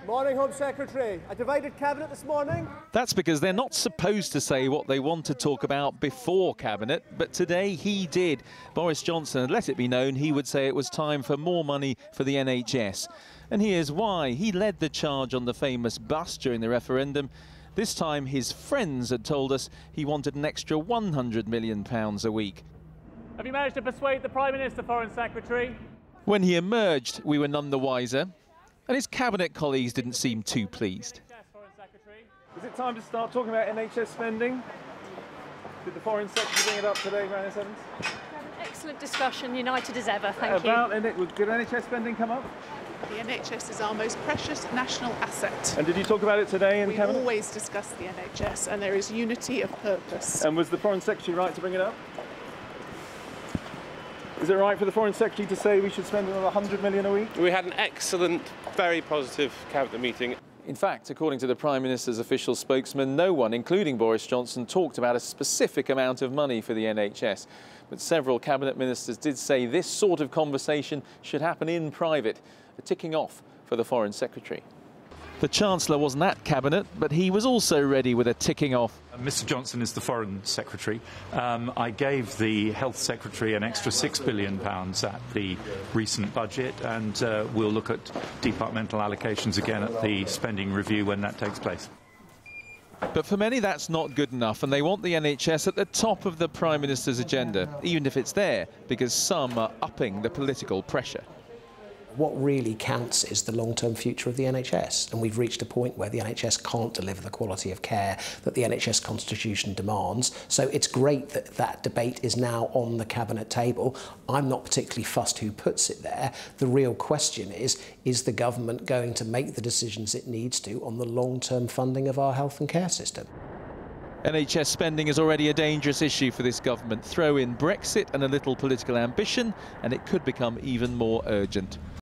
Morning, Home Secretary. A divided cabinet this morning? That's because they're not supposed to say what they want to talk about before cabinet, but today he did. Boris Johnson had let it be known he would say it was time for more money for the NHS. And here's why. He led the charge on the famous bus during the referendum. This time his friends had told us he wanted an extra £100 million a week. Have you managed to persuade the Prime Minister, Foreign Secretary? When he emerged, we were none the wiser. And his cabinet colleagues didn't seem too pleased. Is it time to start talking about NHS spending? Did the Foreign Secretary bring it up today, Grannis Evans? Excellent discussion, united as ever, thank you. Did NHS spending come up? The NHS is our most precious national asset. And did you talk about it today in Cabinet? We always discuss the NHS and there is unity of purpose. And was the Foreign Secretary right to bring it up? Is it right for the Foreign Secretary to say we should spend another £100 million a week? We had an excellent, very positive cabinet meeting. In fact, according to the Prime Minister's official spokesman, no one, including Boris Johnson, talked about a specific amount of money for the NHS. But several cabinet ministers did say this sort of conversation should happen in private, a ticking off for the Foreign Secretary. The Chancellor wasn't at cabinet, but he was also ready with a ticking off. Mr Johnson is the Foreign Secretary. I gave the Health Secretary an extra £6 billion at the recent budget, and we'll look at departmental allocations again at the spending review when that takes place. But for many that's not good enough, and they want the NHS at the top of the Prime Minister's agenda, even if it's there, because some are upping the political pressure. What really counts is the long-term future of the NHS, and we've reached a point where the NHS can't deliver the quality of care that the NHS constitution demands. So it's great that that debate is now on the cabinet table. I'm not particularly fussed who puts it there. The real question is the government going to make the decisions it needs to on the long-term funding of our health and care system? NHS spending is already a dangerous issue for this government. Throw in Brexit and a little political ambition, and it could become even more urgent.